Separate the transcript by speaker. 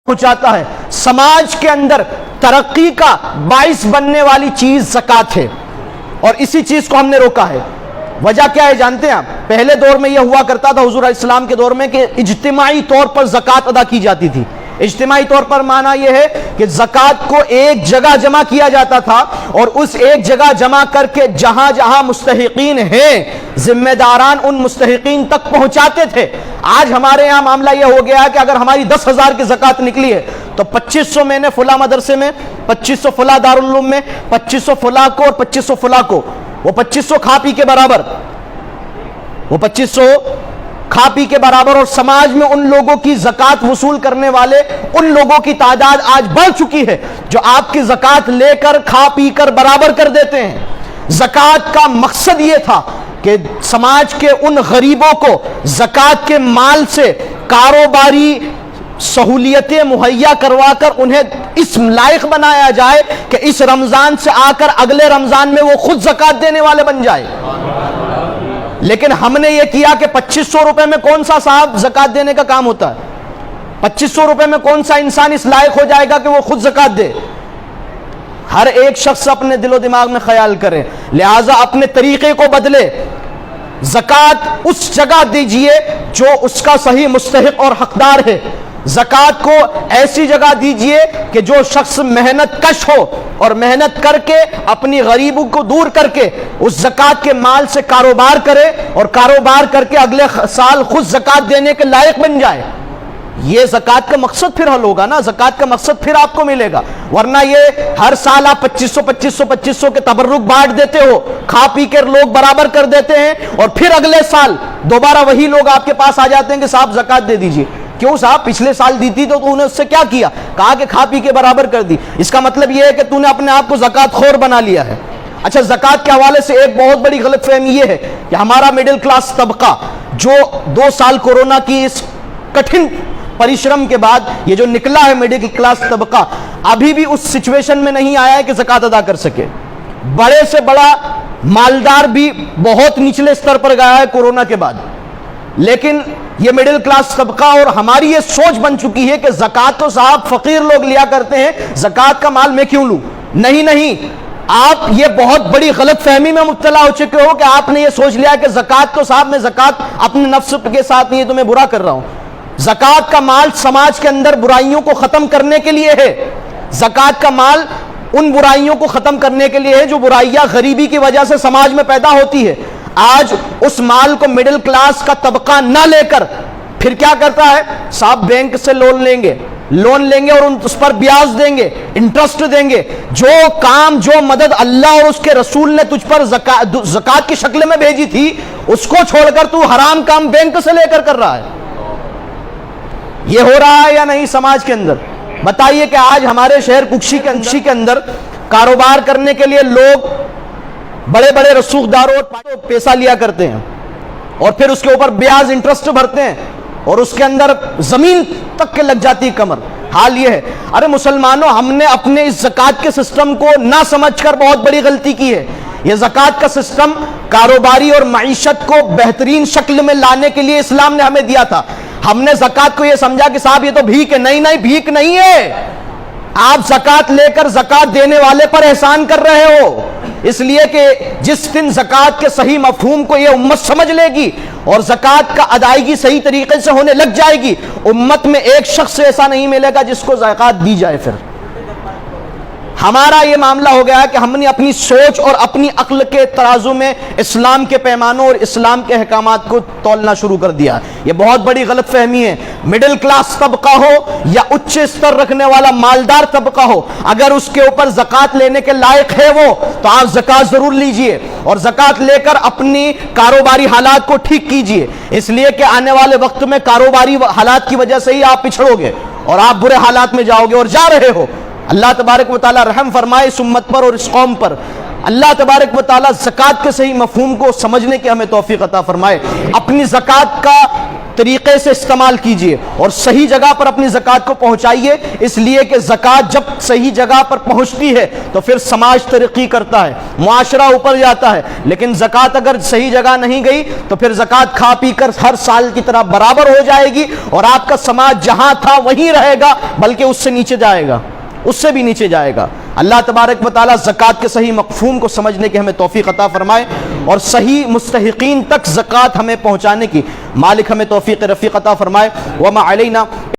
Speaker 1: پہنچاتا ہے۔ سماج کے اندر ترقی کا باعث بننے والی چیز زکوٰۃ ہے، اور اسی چیز کو ہم نے روکا ہے۔ وجہ کیا ہے جانتے ہیں آپ؟ پہلے دور میں یہ ہوا کرتا تھا حضور علیہ السلام کے دور میں کہ اجتماعی طور پر زکوٰۃ ادا کی جاتی تھی۔ اجتماعی طور پر معنی یہ ہے کہ زکوٰۃ کو ایک جگہ جمع کیا جاتا تھا، اور اس ایک جگہ جمع کر کے جہاں جہاں مستحقین ہیں ذمہ داران ان مستحقین تک پہنچاتے تھے۔ آج ہمارے یہاں معاملہ یہ ہو گیا ہے کہ اگر ہماری 10,000 کی زکوٰۃ نکلی ہے تو 2500 میں نے فلاں مدرسے میں، 2500 فلاں دارالعلوم میں، 2500 فلاں کو اور 2500 فلاں کو، وہ 2500 کھا پی کے برابر، وہ 2500 کھا پی کے برابر، اور سماج میں ان لوگوں کی زکوٰۃ وصول کرنے والے ان لوگوں کی تعداد آج بڑھ چکی ہے جو آپ کی زکوٰۃ لے کر کھا پی کر برابر کر دیتے ہیں۔ زکوٰۃ کا مقصد یہ تھا کہ سماج کے ان غریبوں کو زکوٰۃ کے مال سے کاروباری سہولیتیں مہیا کروا کر انہیں اس لائق بنایا جائے کہ اس رمضان سے آ کر اگلے رمضان میں وہ خود زکوٰۃ دینے والے بن جائے۔ لیکن ہم نے یہ کیا کہ 2500 روپے میں کون سا صاحب زکوٰۃ دینے کا کام ہوتا ہے؟ 2500 روپے میں کون سا انسان اس لائق ہو جائے گا کہ وہ خود زکوٰۃ دے؟ ہر ایک شخص اپنے دل و دماغ میں خیال کرے، لہٰذا اپنے طریقے کو بدلے۔ زکوٰۃ اس جگہ دیجئے جو اس کا صحیح مستحق اور حقدار ہے۔ زکوٰۃ کو ایسی جگہ دیجئے کہ جو شخص محنت کش ہو اور محنت کر کے اپنی غریبوں کو دور کر کے اس زکوٰۃ کے مال سے کاروبار کرے، اور کاروبار کر کے اگلے سال خود زکوٰۃ دینے کے لائق بن جائے۔ یہ زکوٰۃ کا مقصد پھر حل ہوگا نا، زکوٰۃ کا مقصد پھر آپ کو ملے گا۔ ورنہ یہ ہر سال آپ 2500 کے تبرک بانٹ دیتے ہو، کھا پی کر لوگ برابر کر دیتے ہیں، اور پھر اگلے سال دوبارہ وہی لوگ آپ کے پاس آ جاتے ہیں کہ صاحب زکوٰۃ دے دیجیے۔ کیوں صاحب؟ پچھلے سال دی تھی تو تو نے اس سے کیا کیا؟ کہا کہ کھا پی کے برابر کر دی۔ اس کا مطلب یہ ہے کہ تو نے اپنے آپ کو زکوٰۃ خور بنا لیا ہے۔ اچھا، زکوٰۃ کے حوالے سے ایک بہت بڑی غلط فہمی یہ ہے کہ ہمارا مڈل کلاس طبقہ جو 2 سال کورونا کی اس کٹھن پریشرم کے بعد یہ جو نکلا ہے مڈل کلاس طبقہ، ابھی بھی اس سچویشن میں نہیں آیا ہے کہ زکوٰۃ ادا کر سکے۔ بڑے سے بڑا مالدار بھی بہت نچلے سطر پر گیا ہے کورونا کے بعد، لیکن یہ مڈل کلاس طبقہ اور ہماری یہ سوچ بن چکی ہے کہ زکوٰۃ تو صاحب فقیر لوگ لیا کرتے ہیں، زکوٰۃ کا مال میں کیوں لوں؟ نہیں، آپ یہ بہت بڑی غلط فہمی میں مبتلا ہو چکے ہو کہ آپ نے یہ سوچ لیا کہ زکوٰۃ تو صاحب میں زکوٰۃ اپنے نفس کے ساتھ نہیں، تمہیں برا کر رہا ہوں۔ زکوٰۃ کا مال سماج کے اندر برائیوں کو ختم کرنے کے لیے ہے۔ زکوٰۃ کا مال ان برائیوں کو ختم کرنے کے لیے ہے جو برائیاں غریبی کی وجہ سے سماج میں پیدا ہوتی ہے۔ آج اس مال کو مڈل کلاس کا طبقہ نہ لے کر پھر کیا کرتا ہے؟ صاحب بینک سے لون لیں گے اور اس پر بیاج دیں گے، انٹرسٹ دیں گے۔ جو کام، جو مدد اللہ اور اس کے رسول نے تجھ پر زکوٰۃ کی شکل میں بھیجی تھی، اس کو چھوڑ کر تو حرام کام بینک سے لے کر رہا ہے۔ یہ ہو رہا ہے یا نہیں سماج کے اندر؟ بتائیے کہ آج ہمارے شہر ککشی کے اندر کاروبار کرنے کے لیے لوگ بڑے بڑے رسوخداروں اور پیسہ لیا کرتے ہیں، اور پھر اس کے اوپر بیاج انٹرسٹ بھرتے ہیں، اور اس کے اندر زمین تک کے لگ جاتی کمر۔ حال یہ ہے، ارے مسلمانوں، ہم نے اپنے اس زکوٰۃ کے سسٹم کو نہ سمجھ کر بہت بڑی غلطی کی ہے۔ یہ زکوٰۃ کا سسٹم کاروباری اور معیشت کو بہترین شکل میں لانے کے لیے اسلام نے ہمیں دیا تھا۔ ہم نے زکوٰۃ کو یہ سمجھا کہ صاحب یہ تو بھیک ہے۔ نہیں، بھیک نہیں ہے۔ آپ زکوٰۃ لے کر زکوٰۃ دینے والے پر احسان کر رہے ہو، اس لیے کہ جس دن زکوٰۃ کے صحیح مفہوم کو یہ امت سمجھ لے گی اور زکوٰۃ کا ادائیگی صحیح طریقے سے ہونے لگ جائے گی، امت میں ایک شخص ایسا نہیں ملے گا جس کو زکوٰۃ دی جائے۔ پھر ہمارا یہ معاملہ ہو گیا کہ ہم نے اپنی سوچ اور اپنی عقل کے ترازو میں اسلام کے پیمانوں اور اسلام کے احکامات کو تولنا شروع کر دیا۔ یہ بہت بڑی غلط فہمی ہے۔ مڈل کلاس طبقہ ہو یا اچ استر رکھنے والا مالدار طبقہ ہو، اگر اس کے اوپر زکوٰۃ لینے کے لائق ہے وہ، تو آپ زکوٰۃ ضرور لیجئے، اور زکوٰۃ لے کر اپنی کاروباری حالات کو ٹھیک کیجئے، اس لیے کہ آنے والے وقت میں کاروباری حالات کی وجہ سے ہی آپ پچھڑو گے اور آپ برے حالات میں جاؤ گے، اور جا رہے ہو۔ اللہ تبارک و تعالی رحم فرمائے اس امت پر اور اس قوم پر۔ اللہ تبارک و تعالی زکوٰۃ کے صحیح مفہوم کو سمجھنے کی ہمیں توفیق عطا فرمائے۔ اپنی زکوٰۃ کا طریقے سے استعمال کیجئے اور صحیح جگہ پر اپنی زکوٰۃ کو پہنچائیے، اس لیے کہ زکوٰۃ جب صحیح جگہ پر پہنچتی ہے تو پھر سماج ترقی کرتا ہے، معاشرہ اوپر جاتا ہے۔ لیکن زکوٰۃ اگر صحیح جگہ نہیں گئی تو پھر زکوٰۃ کھا پی کر ہر سال کی طرح برابر ہو جائے گی اور آپ کا سماج جہاں تھا وہیں رہے گا، بلکہ اس سے نیچے جائے گا، اس سے بھی نیچے جائے گا۔ اللہ تبارک و تعالیٰ زکوٰۃ کے صحیح مفہوم کو سمجھنے کی ہمیں توفیق عطا فرمائے اور صحیح مستحقین تک زکوٰۃ ہمیں پہنچانے کی مالک ہمیں توفیق رفیق عطا فرمائے۔ وما علینا